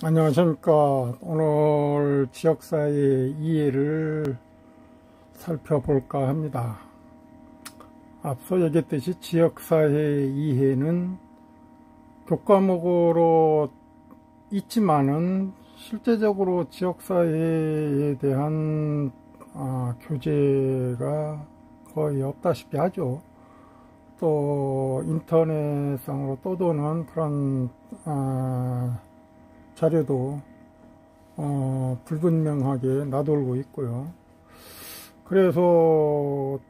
안녕하십니까. 오늘 지역사회 이해를 살펴볼까 합니다. 앞서 얘기했듯이 지역사회 이해는 교과목으로 있지만은 실제적으로 지역사회에 대한 교재가 거의 없다시피 하죠. 또 인터넷상으로 떠도는 그런 자료도 불분명하게 나돌고 있고요. 그래서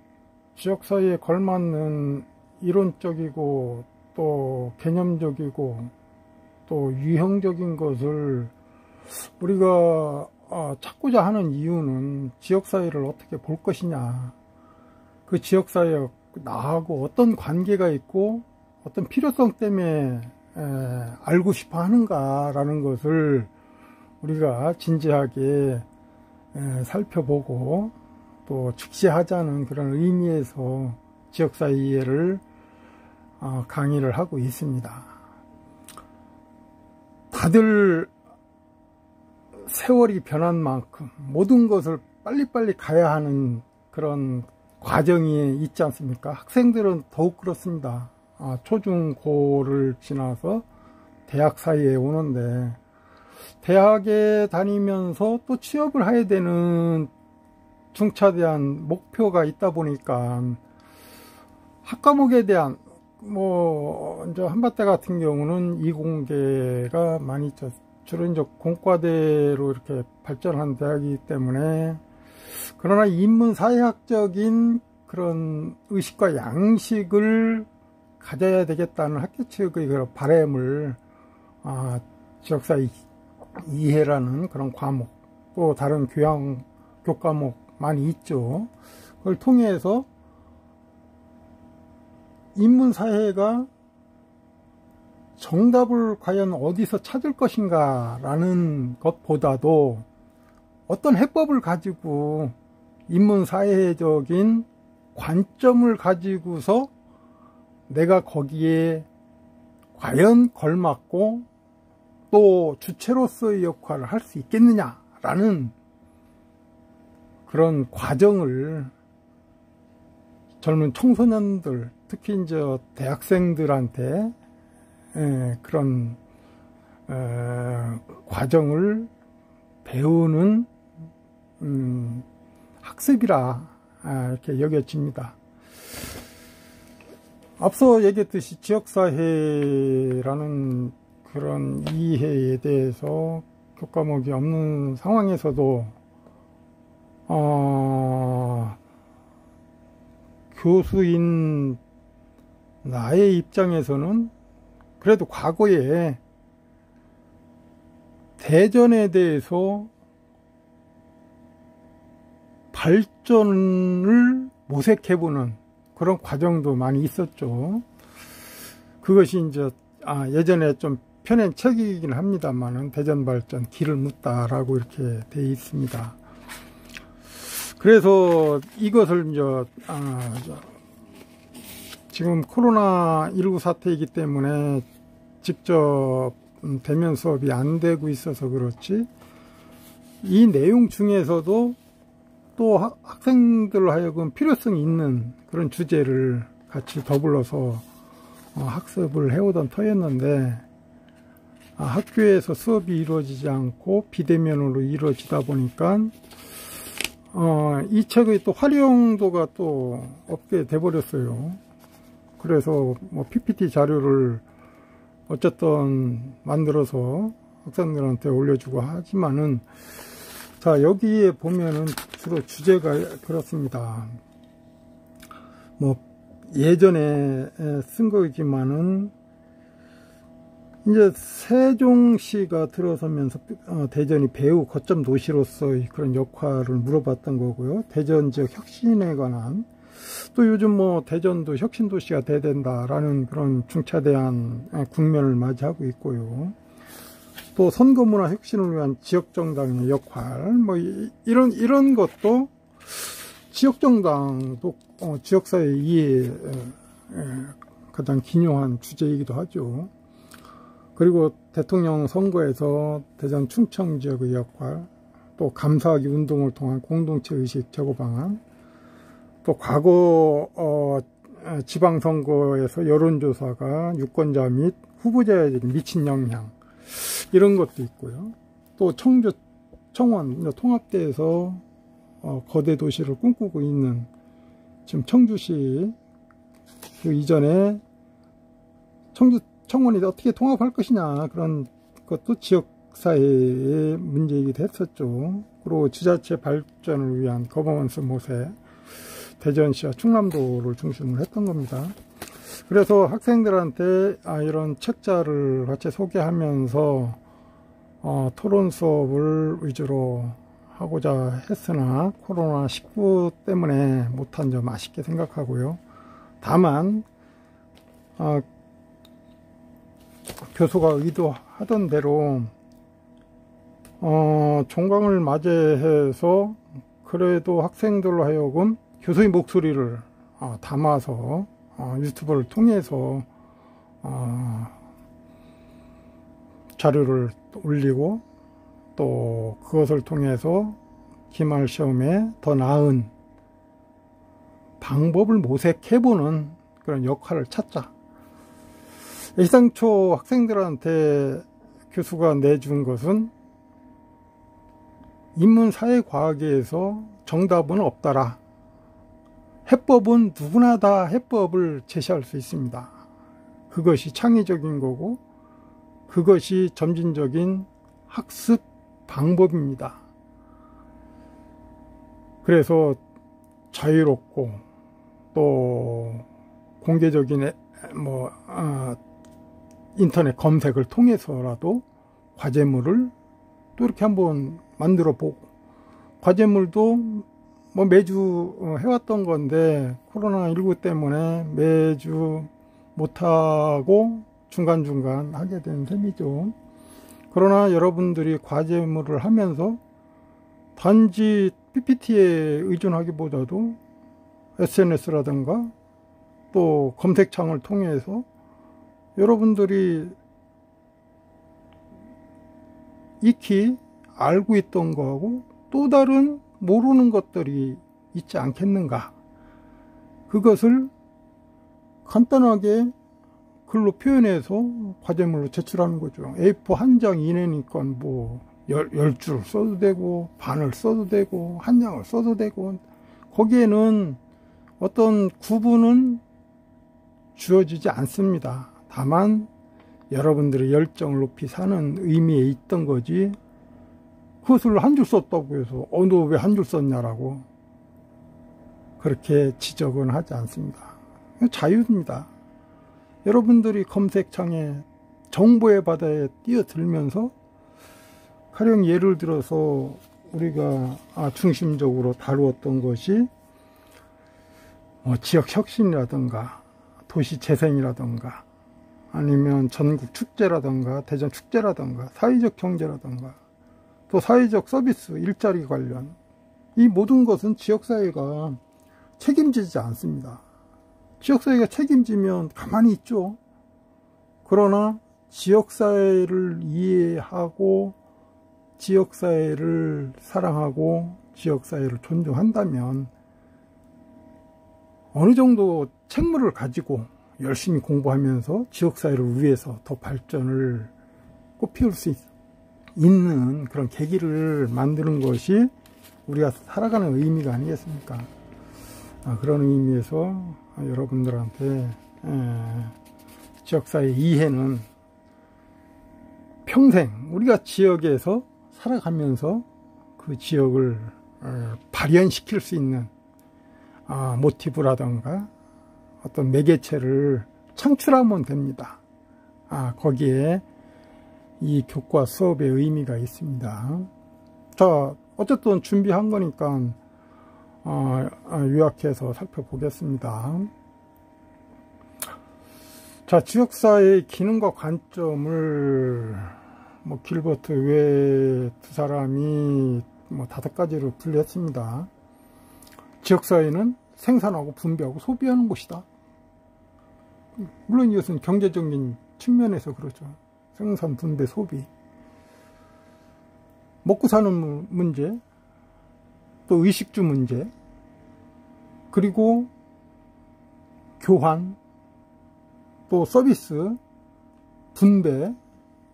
지역사회에 걸맞는 이론적이고 또 개념적이고 또 유형적인 것을 우리가 찾고자 하는 이유는 지역사회를 어떻게 볼 것이냐, 그 지역사회가 나하고 어떤 관계가 있고 어떤 필요성 때문에 알고 싶어 하는가 라는 것을 우리가 진지하게 살펴보고 또 직시하자는 그런 의미에서 지역사회 이해를 강의를 하고 있습니다. 다들 세월이 변한 만큼 모든 것을 빨리빨리 가야 하는 그런 과정이 있지 않습니까? 학생들은 더욱 그렇습니다. 초중고를 지나서 대학 사이에 오는데, 대학에 다니면서 또 취업을 해야 되는 중차대한 목표가 있다 보니까 학과목에 대한 이제 한밭대 같은 경우는 이공계가 많이 있죠. 주로 이제 공과대로 이렇게 발전한 대학이기 때문에, 그러나 인문사회학적인 그런 의식과 양식을 가져야 되겠다는 학교 측의 그런 바람을 지역사회 이해라는 그런 과목, 또 다른 교과목 많이 있죠. 그걸 통해서 인문사회가 정답을 과연 어디서 찾을 것인가 라는 것보다도 어떤 해법을 가지고 인문사회적인 관점을 가지고서 내가 거기에 과연 걸맞고 또 주체로서의 역할을 할 수 있겠느냐라는 그런 과정을 젊은 청소년들, 특히 이제 대학생들한테 그런 과정을 배우는 학습이라 이렇게 여겨집니다. 앞서 얘기했듯이 지역사회라는 그런 이해에 대해서 교과목이 없는 상황에서도 교수인 나의 입장에서는 그래도 과거에 대전에 대해서 발전을 모색해보는 그런 과정도 많이 있었죠. 그것이 이제 예전에 좀 펴낸 책이긴 합니다만은 대전 발전 길을 묻다라고 이렇게 돼 있습니다. 그래서 이것을 이제 지금 코로나19 사태이기 때문에 직접 대면 수업이 안 되고 있어서 그렇지, 이 내용 중에서도 또 학생들로 하여금 필요성이 있는 그런 주제를 같이 더불어서 학습을 해오던 터였는데, 학교에서 수업이 이루어지지 않고 비대면으로 이루어지다 보니까 이 책의 또 활용도가 또 없게 돼버렸어요. 그래서 PPT 자료를 어쨌든 만들어서 학생들한테 올려주고 하지만은, 자, 여기에 보면은 주로 주제가 그렇습니다. 예전에 쓴 거지만은 이제 세종시가 들어서면서 대전이 배후 거점 도시로서의 그런 역할을 물어봤던 거고요. 대전 지역 혁신에 관한, 또 요즘 대전도 혁신 도시가 돼야 된다라는 그런 중차대한 국면을 맞이하고 있고요. 또 선거문화 혁신을 위한 지역정당의 역할, 이런 것도 지역정당도 지역사회 이해에 가장 기묘한 주제이기도 하죠. 그리고 대통령 선거에서 대전 충청 지역의 역할, 또 감사하기 운동을 통한 공동체 의식 제고 방안, 또 과거 지방선거에서 여론조사가 유권자 및 후보자에 미친 영향, 이런 것도 있고요. 또 청주 청원 통합대에서 거대 도시를 꿈꾸고 있는 지금 청주시, 그 이전에 청주 청원이 어떻게 통합할 것이냐, 그런 것도 지역사회의 문제이기도 했었죠. 그리고 지자체 발전을 위한 거버넌스 모색, 대전시와 충남도를 중심으로 했던 겁니다. 그래서 학생들한테 이런 책자를 같이 소개하면서 토론 수업을 위주로 하고자 했으나 코로나19 때문에 못한 점 아쉽게 생각하고요. 다만 교수가 의도하던 대로 종강을 맞이해서 그래도 학생들로 하여금 교수의 목소리를 담아서 유튜브를 통해서 자료를 올리고, 또 그것을 통해서 기말 시험에 더 나은 방법을 모색해보는 그런 역할을 찾자. 애시당초 학생들한테 교수가 내준 것은 인문사회과학에서 정답은 없더라. 해법은 누구나 다 해법을 제시할 수 있습니다. 그것이 창의적인 거고 그것이 점진적인 학습 방법입니다. 그래서 자유롭고 또 공개적인 인터넷 검색을 통해서라도 과제물을 또 이렇게 한번 만들어 보고, 과제물도 매주 해왔던 건데 코로나19 때문에 매주 못하고 중간중간 하게 된 셈이죠. 그러나 여러분들이 과제물을 하면서 단지 PPT에 의존하기보다도 SNS라든가 또 검색창을 통해서 여러분들이 익히 알고 있던 거하고 또 다른 모르는 것들이 있지 않겠는가, 그것을 간단하게 글로 표현해서 과제물로 제출하는 거죠. A4 한 장 이내니까 10줄 써도 되고 반을 써도 되고 한 장을 써도 되고, 거기에는 어떤 구분은 주어지지 않습니다. 다만 여러분들의 열정을 높이 사는 의미에 있던 거지, 그것을 한 줄 썼다고 해서 너 왜 한 줄 썼냐라고 그렇게 지적은 하지 않습니다. 자유입니다. 여러분들이 검색창에 정보의 바다에 뛰어들면서, 가령 예를 들어서 우리가 중심적으로 다루었던 것이 지역혁신이라든가 도시재생이라든가 아니면 전국 축제라든가 대전 축제라든가 사회적 경제라든가 또 사회적 서비스, 일자리 관련, 이 모든 것은 지역사회가 책임지지 않습니다. 지역사회가 책임지면 가만히 있죠. 그러나 지역사회를 이해하고 지역사회를 사랑하고 지역사회를 존중한다면 어느 정도 책무를 가지고 열심히 공부하면서 지역사회를 위해서 더 발전을 꽃피울 수 있는 그런 계기를 만드는 것이 우리가 살아가는 의미가 아니겠습니까? 그런 의미에서 여러분들한테 지역사회 이해는 평생 우리가 지역에서 살아가면서 그 지역을 발현시킬 수 있는 모티브라든가 어떤 매개체를 창출하면 됩니다. 거기에 이 교과 수업의 의미가 있습니다. 자, 어쨌든 준비한 거니까 요약해서 살펴보겠습니다. 자, 지역사회의 기능과 관점을 길버트 외 두 사람이 5가지로 분류했습니다. 지역사회는 생산하고 분배하고 소비하는 곳이다. 물론 이것은 경제적인 측면에서 그렇죠. 생산, 분배, 소비. 먹고 사는 문제, 또 의식주 문제, 그리고 교환, 또 서비스, 분배,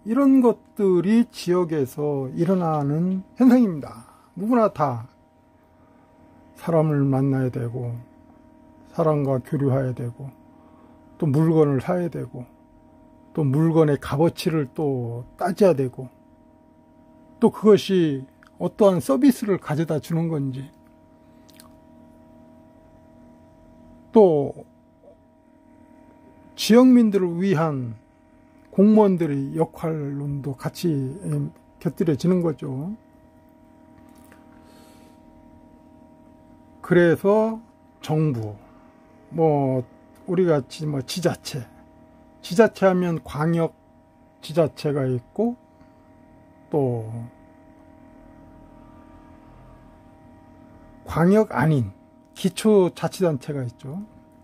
이런 것들이 지역에서 일어나는 현상입니다. 누구나 다 사람을 만나야 되고, 사람과 교류해야 되고, 또 물건을 사야 되고, 또 물건의 값어치를 또 따져야 되고, 또 그것이 어떠한 서비스를 가져다 주는 건지, 또 지역민들을 위한 공무원들의 역할론도 같이 곁들여지는 거죠. 그래서 정부, 우리가 지자체 하면 광역 지자체가 있고, 또 광역 아닌 기초자치단체가 있죠.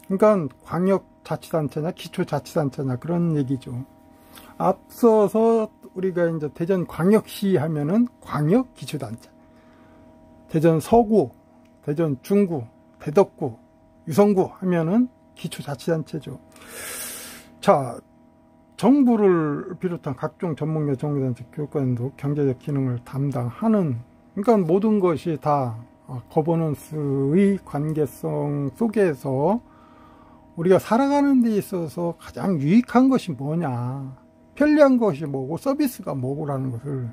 그러니까 광역자치단체냐 기초자치단체냐 그런 얘기죠. 앞서서 우리가 이제 대전 광역시 하면은 광역 기초단체, 대전 서구, 대전 중구, 대덕구, 유성구 하면은 기초자치단체죠. 자, 정부를 비롯한 각종 전문가 정부단체 교육관도 경제적 기능을 담당하는, 그러니까 모든 것이 다 거버넌스의 관계성 속에서 우리가 살아가는 데 있어서 가장 유익한 것이 뭐냐, 편리한 것이 뭐고 서비스가 뭐고라는 것을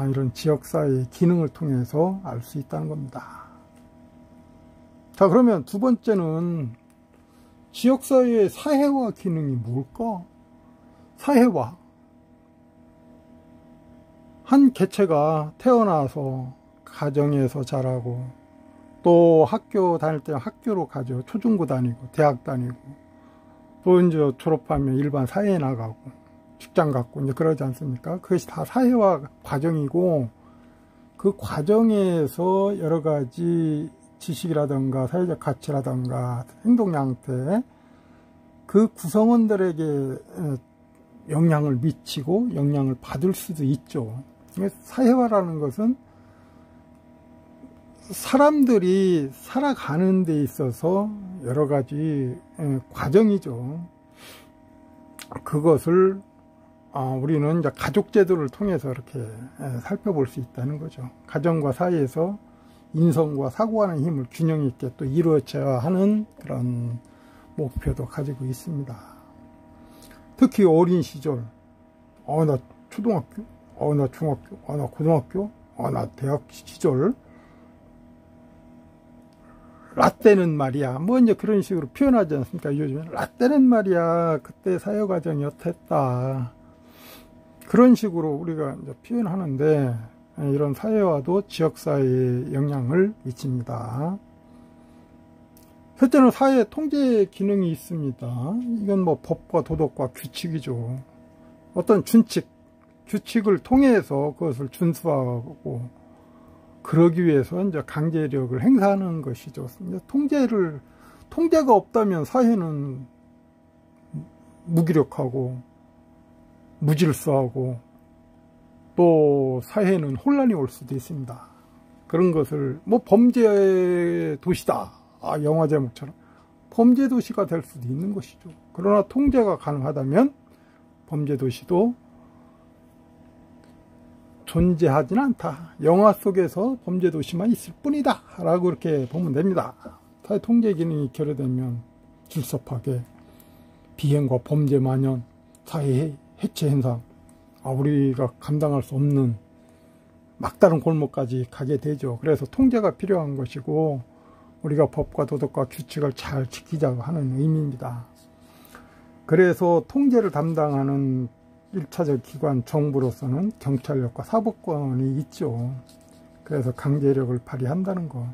이런 지역사회의 기능을 통해서 알 수 있다는 겁니다. 자, 그러면 두 번째는 지역사회의 사회화 기능이 뭘까? 사회화. 한 개체가 태어나서 가정에서 자라고, 또 학교 다닐 때 학교로 가죠. 초중고 다니고, 대학 다니고, 또 이제 졸업하면 일반 사회에 나가고, 직장 갖고, 이제 그러지 않습니까? 그것이 다 사회화 과정이고, 그 과정에서 여러 가지 지식이라든가 사회적 가치라든가 행동 양태, 그 구성원들에게 영향을 미치고 영향을 받을 수도 있죠. 사회화라는 것은 사람들이 살아가는 데 있어서 여러 가지 과정이죠. 그것을 우리는 이제 가족 제도를 통해서 이렇게 살펴볼 수 있다는 거죠. 가정과 사이에서 인성과 사고하는 힘을 균형 있게 또 이루어져야 하는 그런 목표도 가지고 있습니다. 특히 어린 시절, 나 초등학교, 나 중학교, 나 고등학교, 나 대학 시절, 라떼는 말이야, 이제 그런 식으로 표현하지 않습니까? 요즘에 라떼는 말이야, 그때 사회 과정이 어땠다, 그런 식으로 우리가 이제 표현하는데, 이런 사회화도 지역사회에 영향을 미칩니다. 셋째는 사회 통제 기능이 있습니다. 이건 법과 도덕과 규칙이죠. 어떤 규칙을 통해서 그것을 준수하고, 그러기 위해서 이제 강제력을 행사하는 것이죠. 통제가 없다면 사회는 무기력하고, 무질서하고, 또 사회는 혼란이 올 수도 있습니다. 그런 것을 범죄 도시다, 영화 제목처럼 범죄 도시가 될 수도 있는 것이죠. 그러나 통제가 가능하다면 범죄 도시도 존재하지는 않다, 영화 속에서 범죄 도시만 있을 뿐이다 라고 이렇게 보면 됩니다. 사회 통제 기능이 결여되면 질서파괴, 비행과 범죄 만연, 사회 해체 현상, 우리가 감당할 수 없는 막다른 골목까지 가게 되죠. 그래서 통제가 필요한 것이고, 우리가 법과 도덕과 규칙을 잘 지키자고 하는 의미입니다. 그래서 통제를 담당하는 1차적 기관 정부로서는 경찰력과 사법권이 있죠. 그래서 강제력을 발휘한다는 거.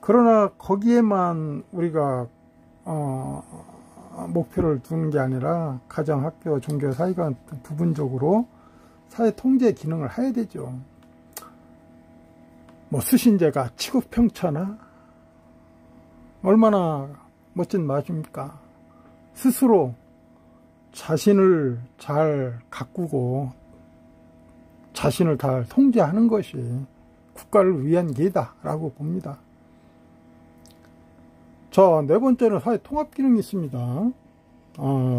그러나 거기에만 우리가 목표를 두는 게 아니라 가정, 학교, 종교, 사회관 등 부분적으로 사회 통제 기능을 해야 되죠. 수신제가 치국평천하, 얼마나 멋진 말입니까? 스스로 자신을 잘 가꾸고 자신을 잘 통제하는 것이 국가를 위한 길이다라고 봅니다. 자, 네 번째는 사회 통합 기능이 있습니다.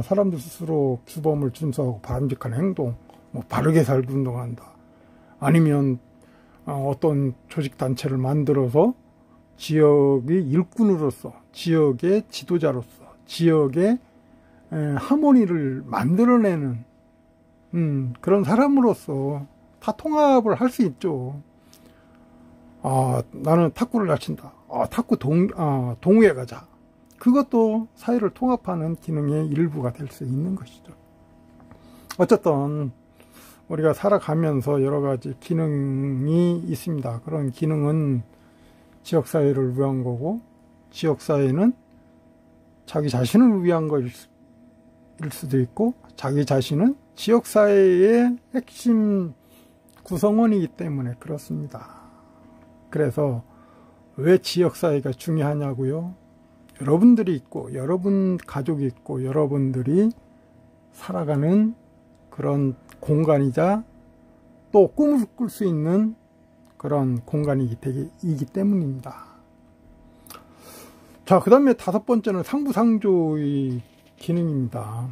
사람들 스스로 규범을 준수하고 바람직한 행동, 뭐 바르게 살기 운동한다. 아니면 어떤 조직단체를 만들어서 지역의 일꾼으로서, 지역의 지도자로서, 지역의 하모니를 만들어내는 그런 사람으로서 다 통합을 할 수 있죠. 나는 탁구를 잘 친다. 탁구 동호회 가자. 그것도 사회를 통합하는 기능의 일부가 될 수 있는 것이죠. 어쨌든 우리가 살아가면서 여러 가지 기능이 있습니다. 그런 기능은 지역사회를 위한 거고, 지역사회는 자기 자신을 위한 것일 수도 있고, 자기 자신은 지역사회의 핵심 구성원이기 때문에 그렇습니다. 그래서 왜 지역사회가 중요하냐고요? 여러분들이 있고, 여러분 가족이 있고, 여러분들이 살아가는 그런 공간이자 또 꿈을 꿀 수 있는 그런 공간이기 때문입니다. 자, 그 다음에 다섯 번째는 상부상조의 기능입니다.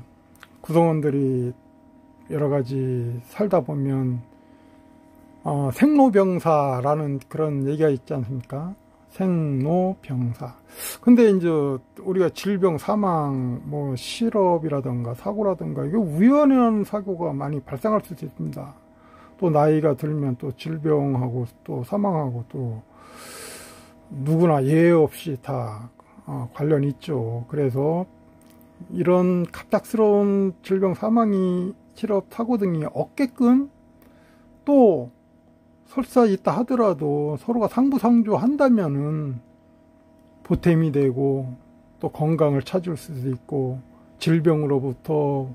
구성원들이 여러 가지 살다 보면 생로병사라는 그런 얘기가 있지 않습니까? 생로병사. 근데 이제 우리가 질병, 사망, 뭐 실업이라든가 사고라든가 이게 우연한 사고가 많이 발생할 수도 있습니다. 또 나이가 들면 또 질병하고 또 사망하고 또 누구나 예외 없이 다 관련이 있죠. 그래서 이런 갑작스러운 질병, 사망이, 실업, 사고 등이 없게끔 또 설사 있다 하더라도 서로가 상부상조 한다면은 보탬이 되고 또 건강을 찾을 수도 있고 질병으로부터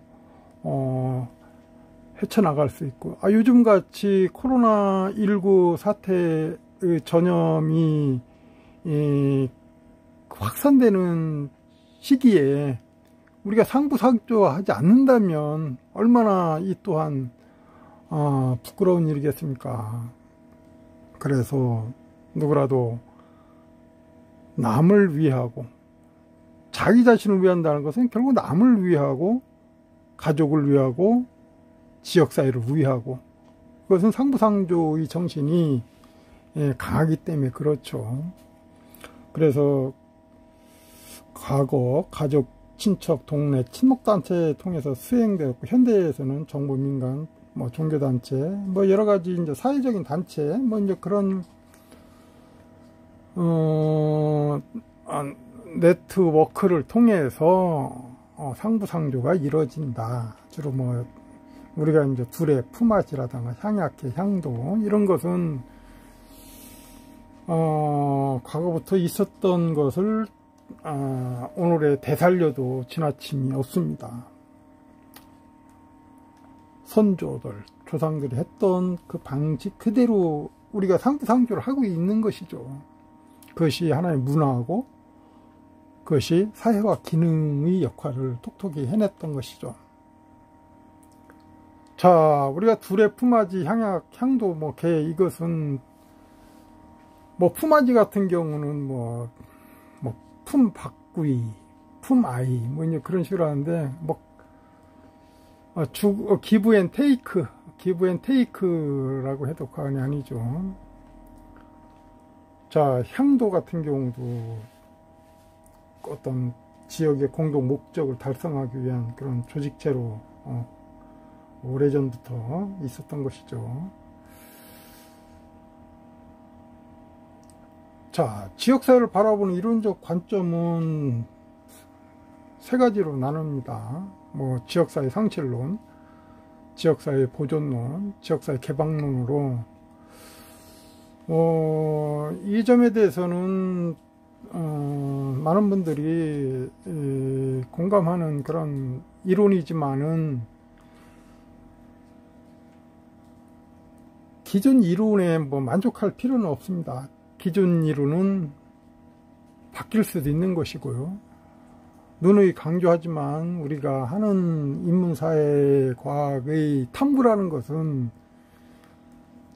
헤쳐나갈 수 있고, 요즘같이 코로나19 사태의 전염이 확산되는 시기에 우리가 상부상조하지 않는다면 얼마나 이 또한 부끄러운 일이겠습니까? 그래서 누구라도 남을 위하고, 자기 자신을 위한다는 것은 결국 남을 위하고, 가족을 위하고, 지역사회를 위하고, 그것은 상부상조의 정신이 강하기 때문에 그렇죠. 그래서 과거 가족, 친척, 동네, 친목단체 통해서 수행되었고, 현대에서는 정부, 민간, 뭐 종교단체, 뭐 여러 가지 이제 사회적인 단체, 뭐 이제 그런 네트워크를 통해서 상부상조가 이루어진다. 주로 뭐 우리가 이제 둘의 품앗이라든가 향약회, 향도 이런 것은 과거부터 있었던 것을 오늘에 되살려도 지나침이 없습니다. 선조들, 조상들이 했던 그 방식 그대로 우리가 상부상조를 하고 있는 것이죠. 그것이 하나의 문화고, 그것이 사회와 기능의 역할을 톡톡히 해냈던 것이죠. 자, 우리가 둘의 품앗이, 향약, 향도, 뭐 개, 이것은 뭐 품앗이 같은 경우는 뭐 품바꾸이, 품아이, 뭐 이제 그런 식으로 하는데, 뭐 기브 앤 테이크라고 해도 과언이 아니죠. 자, 향도 같은 경우도 어떤 지역의 공동 목적을 달성하기 위한 그런 조직체로 오래전부터 있었던 것이죠. 자, 지역사회를 바라보는 이론적 관점은 세 가지로 나눕니다. 뭐 지역사회 상실론, 지역사회 보존론, 지역사회 개방론으로 이 점에 대해서는 많은 분들이 공감하는 그런 이론이지만은 기존 이론에 뭐 만족할 필요는 없습니다. 기존 이론은 바뀔 수도 있는 것이고요. 누누이 강조하지만 우리가 하는 인문사회과학의 탐구라는 것은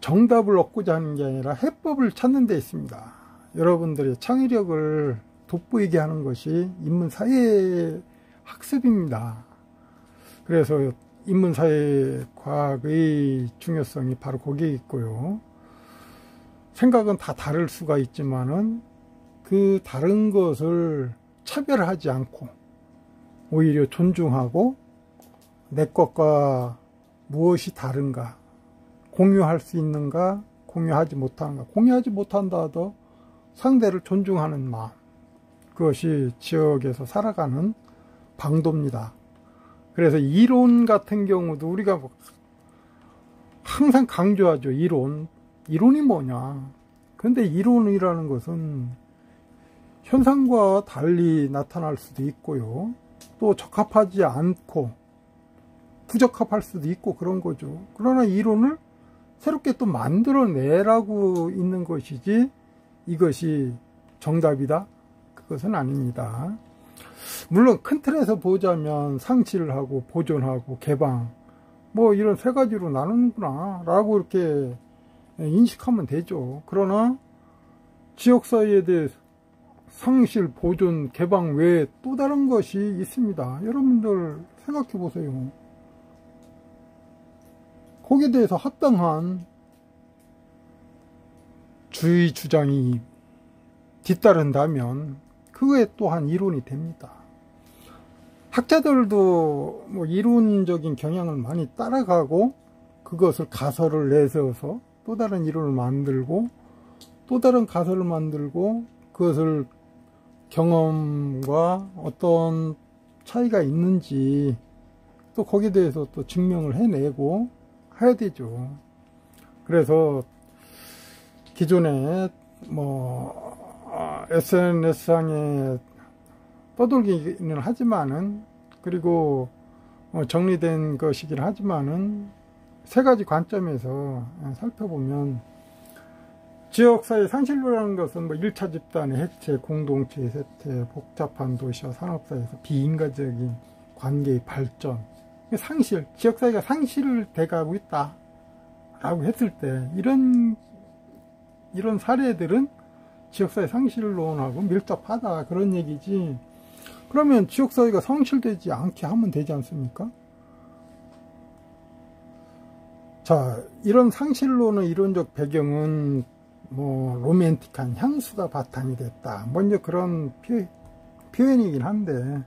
정답을 얻고자 하는 게 아니라 해법을 찾는 데 있습니다. 여러분들의 창의력을 돋보이게 하는 것이 인문사회 학습입니다. 그래서 인문사회과학의 중요성이 바로 거기에 있고요. 생각은 다 다를 수가 있지만은 그 다른 것을 차별하지 않고 오히려 존중하고 내 것과 무엇이 다른가, 공유할 수 있는가, 공유하지 못하는가, 공유하지 못한다 하도 상대를 존중하는 마음, 그것이 지역에서 살아가는 방도입니다. 그래서 이론 같은 경우도 우리가 항상 강조하죠. 이론이 뭐냐. 근데 이론이라는 것은 현상과 달리 나타날 수도 있고요. 또 적합하지 않고 부적합할 수도 있고 그런 거죠. 그러나 이론을 새롭게 또 만들어내라고 있는 것이지 이것이 정답이다? 그것은 아닙니다. 물론 큰 틀에서 보자면 상실하고 보존하고 개방 뭐 이런 세 가지로 나누는구나 라고 이렇게 인식하면 되죠. 그러나 지역사회에 대해서 상실, 보존, 개방 외에 또 다른 것이 있습니다. 여러분들 생각해 보세요. 거기에 대해서 합당한 주의 주장이 뒤따른다면 그거에 또한 이론이 됩니다. 학자들도 뭐 이론적인 경향을 많이 따라가고 그것을 가설을 내세워서 또 다른 이론을 만들고 또 다른 가설을 만들고 그것을 경험과 어떤 차이가 있는지 또 거기에 대해서 또 증명을 해내고 해야 되죠. 그래서 기존에 뭐 SNS상에 떠돌기는 하지만은 그리고 정리된 것이긴 하지만은 세 가지 관점에서 살펴보면 지역사회 상실로라는 것은 뭐 1차 집단의 해체, 공동체의 쇠퇴, 복잡한 도시와 산업사회에서 비인간적인 관계의 발전, 상실, 지역사회가 상실돼 가고 있다 라고 했을 때 이런 사례들은 지역사회 상실론하고 밀접하다 그런 얘기지. 그러면 지역사회가 상실되지 않게 하면 되지 않습니까? 자, 이런 상실론의 이론적 배경은 뭐 로맨틱한 향수가 바탕이 됐다. 먼저 그런 표현이긴 한데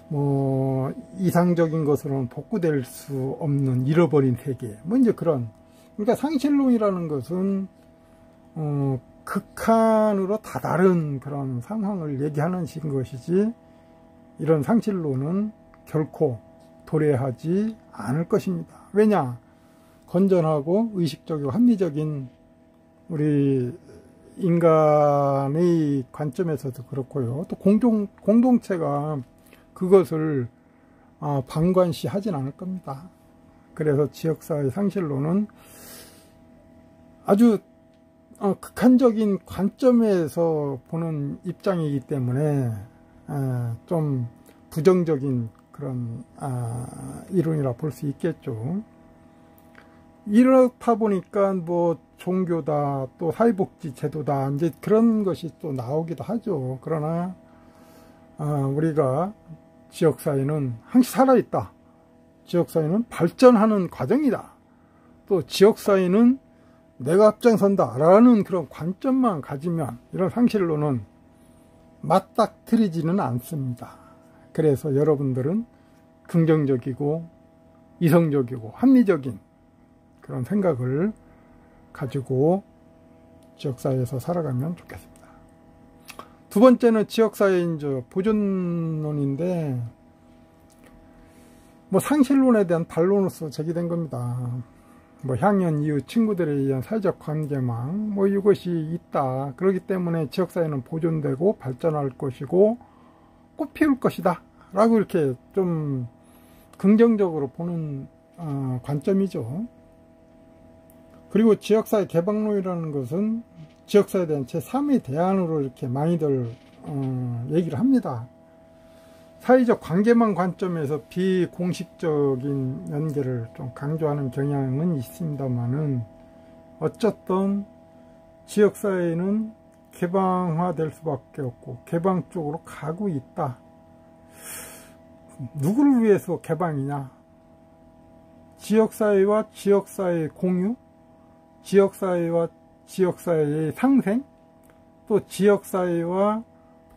뭐 이상적인 것으로는 복구될 수 없는 잃어버린 세계. 먼저 그런. 그러니까 상실론이라는 것은 극한으로 다다른 그런 상황을 얘기하는 식인 것이지 이런 상실론은 결코 도래하지 않을 것입니다. 왜냐? 건전하고 의식적이고 합리적인 우리 인간의 관점에서도 그렇고요. 또 공동체가 그것을 방관시하진 않을 겁니다. 그래서 지역사회 상실론은 아주 극한적인 관점에서 보는 입장이기 때문에 좀 부정적인 그런 이론이라 볼 수 있겠죠. 이렇다 보니까 뭐 종교다 또 사회복지 제도다 이제 그런 것이 또 나오기도 하죠. 그러나 우리가 지역사회는 항시 살아있다. 지역사회는 발전하는 과정이다. 또 지역사회는 내가 앞장선다 라는 그런 관점만 가지면 이런 상실론은 맞닥뜨리지는 않습니다. 그래서 여러분들은 긍정적이고 이성적이고 합리적인 그런 생각을 가지고 지역사회에서 살아가면 좋겠습니다. 두 번째는 지역사회의 이제 보존론인데 뭐 상실론에 대한 반론으로서 제기된 겁니다. 뭐 향연, 이웃, 친구들에 의한 사회적 관계망 뭐 이것이 있다. 그렇기 때문에 지역사회는 보존되고 발전할 것이고 꽃피울 것이다 라고 이렇게 좀 긍정적으로 보는 관점이죠. 그리고 지역사회 개방론이라는 것은 지역사회에 대한 제3의 대안으로 이렇게 많이들 얘기를 합니다. 사회적 관계망 관점에서 비공식적인 연계를 좀 강조하는 경향은 있습니다만은 어쨌든 지역사회는 개방화될 수밖에 없고 개방 쪽으로 가고 있다. 누구를 위해서 개방이냐? 지역사회와 지역사회의 공유, 지역사회와 지역사회의 상생, 또 지역사회와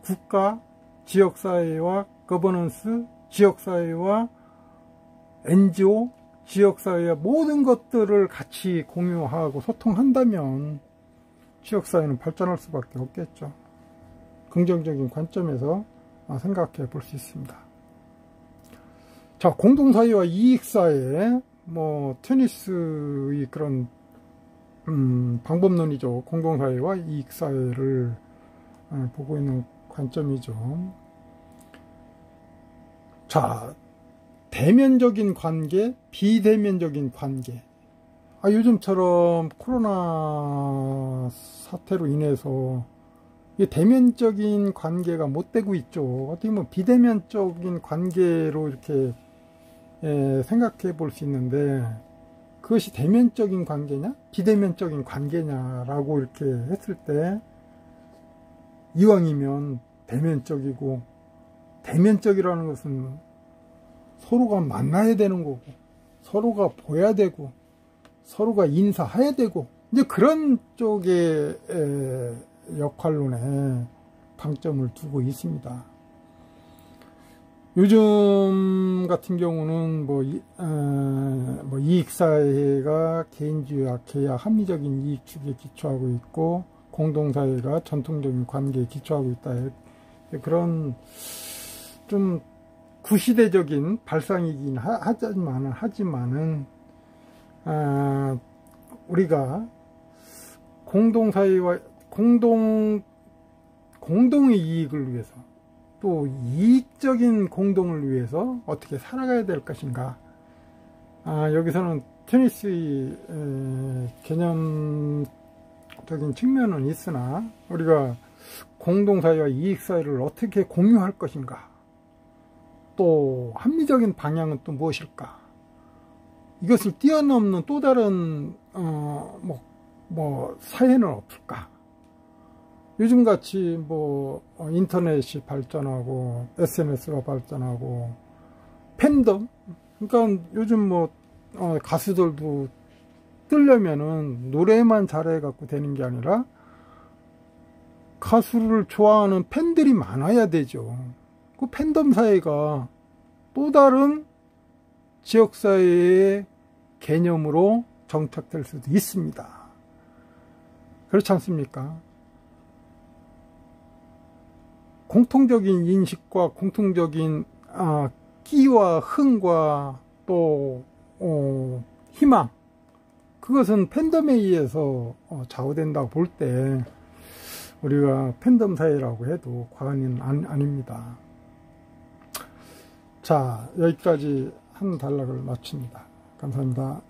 국가, 지역사회와 거버넌스, 지역사회와 NGO, 지역사회와 모든 것들을 같이 공유하고 소통한다면 지역사회는 발전할 수밖에 없겠죠. 긍정적인 관점에서 생각해 볼 수 있습니다. 자, 공동사회와 이익사회, 테니스의 그런 방법론이죠. 공동사회와 이익사회를 보고 있는 관점이죠. 자, 대면적인 관계, 비대면적인 관계. 요즘처럼 코로나 사태로 인해서 대면적인 관계가 못 되고 있죠. 어떻게 보면 비대면적인 관계로 이렇게 생각해 볼 수 있는데, 그것이 대면적인 관계냐 비대면적인 관계냐라고 이렇게 했을 때, 이왕이면 대면적이고, 대면적이라는 것은 서로가 만나야 되는 거고, 서로가 보여야 되고, 서로가 인사해야 되고, 이제 그런 쪽의 역할론에 방점을 두고 있습니다. 요즘 같은 경우는 이익사회가 개인주의와 계약, 합리적인 이익 추구에 기초하고 있고, 공동사회가 전통적인 관계에 기초하고 있다. 그런 좀 구시대적인 발상이긴 하지만은 우리가 공동사회와 공동의 이익을 위해서, 또 이익적인 공동을 위해서 어떻게 살아가야 될 것인가. 여기서는 테니스의 개념적인 측면은 있으나, 우리가 공동사회와 이익사회를 어떻게 공유할 것인가, 또 합리적인 방향은 또 무엇일까, 이것을 뛰어넘는 또 다른 사회는 없을까. 요즘같이 인터넷이 발전하고 SNS가 발전하고 팬덤, 그러니까 요즘 가수들도 뜨려면은 노래만 잘해 갖고 되는 게 아니라 가수를 좋아하는 팬들이 많아야 되죠. 그 팬덤 사회가 또 다른 지역사회의 개념으로 정착될 수도 있습니다. 그렇지 않습니까? 공통적인 인식과 공통적인 끼와 흥과 또 희망, 그것은 팬덤에 의해서 좌우된다고 볼 때 우리가 팬덤 사회라고 해도 과언은 아닙니다. 자, 여기까지 한 단락을 마칩니다. 감사합니다.